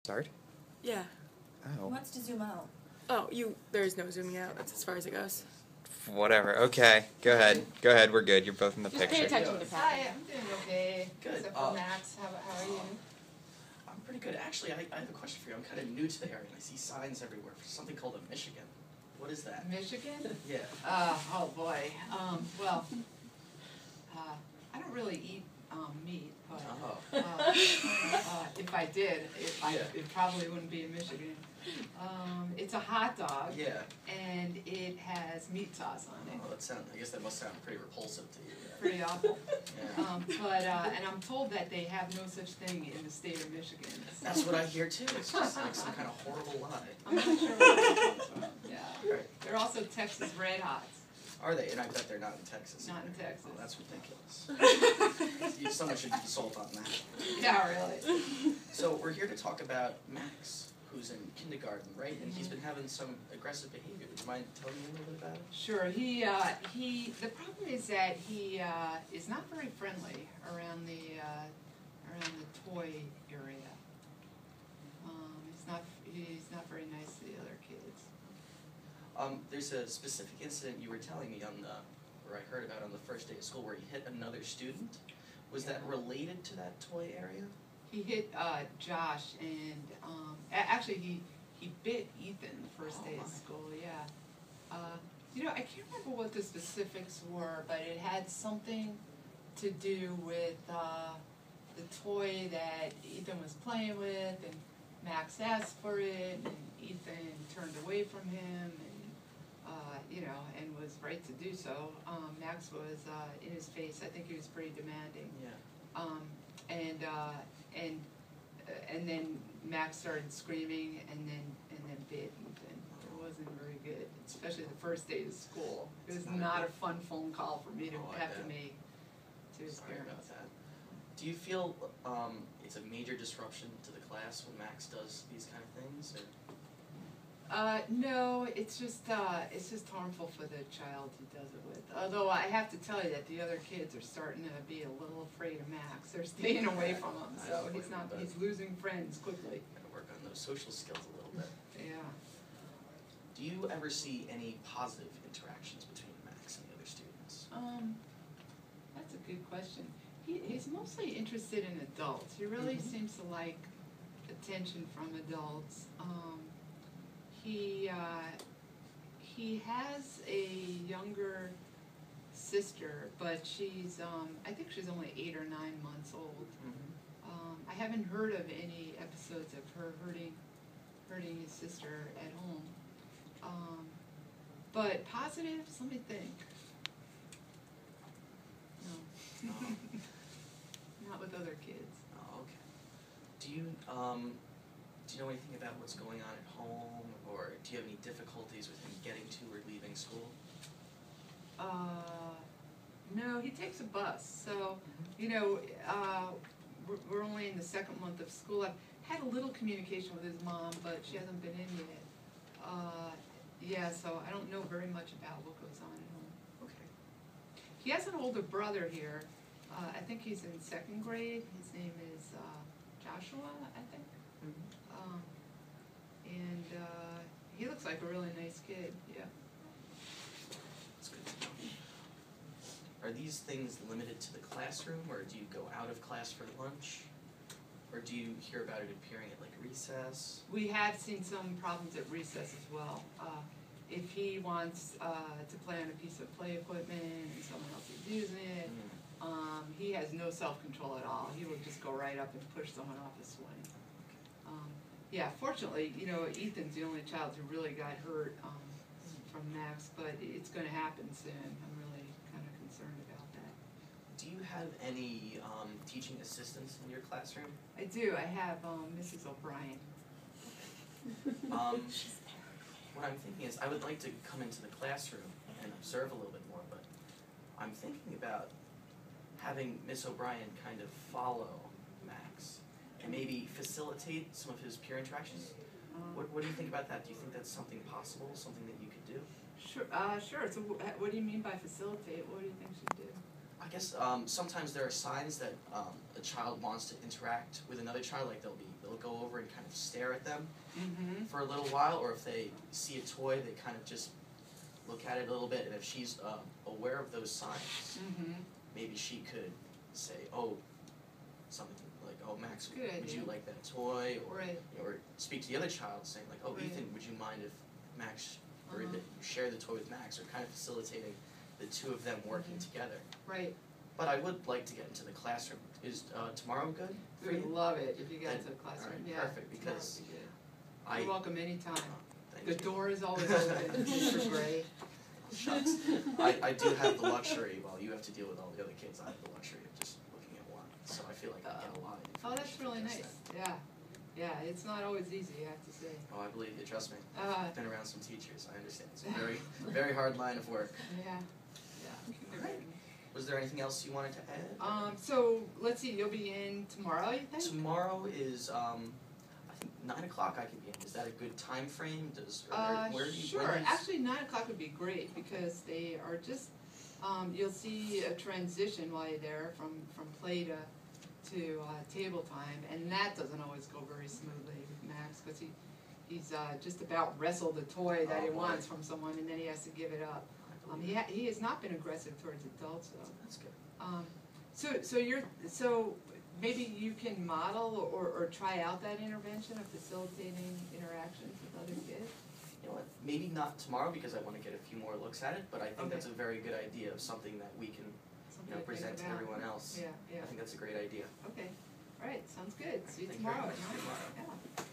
Start? Yeah. He Oh. wants to zoom out. Oh, there's no zooming out. That's as far as it goes. Whatever. Okay. Go ahead. Go ahead. We're good. You're both in the Just pay picture. attention to Pat. Hi, I'm doing okay. Good. Except for Max. How are you? I'm pretty good. Actually, I have a question for you. I'm kind of new to the area, and I see signs everywhere for something called a Michigan. What is that? Michigan? Yeah. Oh boy. Well, I don't really eat meat, but Oh. if I did, it probably wouldn't be in Michigan. It's a hot dog, Yeah. and it has meat sauce on it. Oh, I guess that must sound pretty repulsive to you. Yeah. Pretty awful. Yeah. And I'm told that they have no such thing in the state of Michigan. So That's what I hear too. It's just like some kind of horrible lie. I'm not sure where that comes from. Yeah. Right. They're also Texas Red Hots. Are they? And I bet they're not in Texas. Not in Texas. Oh, that's ridiculous. Someone should consult on that. Yeah, really. So we're here to talk about Max, who's in kindergarten, right? And he's been having some aggressive behavior. Would you mind telling me a little bit about it? Sure. The problem is that he is not very friendly around the toy area. He's not very nice to the other kids. There's a specific incident you were telling me or I heard about on the first day of school where he hit another student. Was that related to that toy area? He hit Josh, and actually he bit Ethan the first day of school. Yeah. I can't remember what the specifics were, but it had something to do with the toy that Ethan was playing with, and Max asked for it, and Ethan turned away from him, and and was right to do so. Max was in his face. I think he was pretty demanding. Yeah. And then Max started screaming, and then bit Ethan. It wasn't very good, especially the first day of school. It was not a fun phone call for me to have to make to his Sorry about parents. that. Do you feel it's a major disruption to the class when Max does these kind of things? Or? No, it's just harmful for the child he does it with. Although I have to tell you that the other kids are starting to be a little afraid of Max. They're staying away from him, so he's losing friends quickly. Gotta work on those social skills a little bit. Yeah. Do you ever see any positive interactions between Max and the other students? That's a good question. He's mostly interested in adults. He really seems to like attention from adults. He has a younger sister, but she's I think she's only 8 or 9 months old. I haven't heard of any episodes of her hurting his sister at home. But positives, let me think. No. Not with other kids. Oh, okay. Do you know anything about what's going on at home, or do you have any difficulties with him getting to or leaving school? No, he takes a bus. So, we're only in the second month of school. I've had a little communication with his mom, but she hasn't been in yet. So I don't know very much about what goes on at home. Okay. He has an older brother here. I think he's in second grade. His name is Joshua, I think. And he looks like a really nice kid. Yeah. That's good to know. Are these things limited to the classroom, or do you go out of class for lunch? Or do you hear about it appearing at like recess? We have seen some problems at recess as well. If he wants to play on a piece of play equipment and someone else is using it, he has no self-control at all. He will just go right up and push someone off the swing. Yeah, fortunately, Ethan's the only child who really got hurt from Max, but it's going to happen soon. I'm really kind of concerned about that. Do you have any teaching assistants in your classroom? I do. I have Mrs. O'Brien. What I'm thinking is I would like to come into the classroom and observe a little bit more, but I'm thinking about having Miss O'Brien kind of follow Max and maybe facilitate some of his peer interactions. What do you think about that? Do you think that's something possible, something that you could do? Sure. So what do you mean by facilitate? What do you think should do? I guess sometimes there are signs that a child wants to interact with another child, like they'll they'll go over and kind of stare at them Mm-hmm. for a little while, or if they see a toy, they kind of just look at it a little bit, and if she's aware of those signs, Mm-hmm. maybe she could say, oh, something like, oh, Max, Good would you idea. like that toy, or Right. or speak to the other child saying like, oh, Right. Ethan, would you mind if Max, or Uh-huh. that you share the toy with Max, or kind of facilitating the two of them working Mm-hmm. together. Right. But I would like to get into the classroom. Is tomorrow good We for would you? love it if you got Then- to the classroom. alright, Yeah. perfect, tomorrow because would be good. I You're welcome anytime. thank The you. door is always open, Mr. Gray. Shucks. I do have the luxury, while you have to deal with all the other kids, I have the luxury of just looking at one. So I feel like I get a lot of information. Oh, that's really from this nice. thing. Yeah. Yeah, it's not always easy, I have to say. Oh, I believe you, trust me. Uh, I've been around some teachers, I understand. It's a very, very hard line of work. yeah. Alright. Was there anything else you wanted to add? So let's see, you'll be in tomorrow, you think? Tomorrow is, I think 9 o'clock I could be in. Is that a good time frame? Where do you, Sure, when is- actually 9 o'clock would be great because they are just, you'll see a transition while you're there from play to table time, and that doesn't always go very smoothly with Max because he's just about wrestled a toy that Oh, he boy. wants from someone and then he has to give it up. I believe He has not been aggressive towards adults though. That's good. So maybe you can model or try out that intervention of facilitating interactions with other kids. You know what, maybe not tomorrow because I want to get a few more looks at it, but I think Okay. that's a very good idea of something that we can, Something to think present to about. everyone else. Yeah, yeah, I think that's a great idea. okay, alright, sounds good, see you Thank you very tomorrow much. at See you 9. tomorrow. Yeah.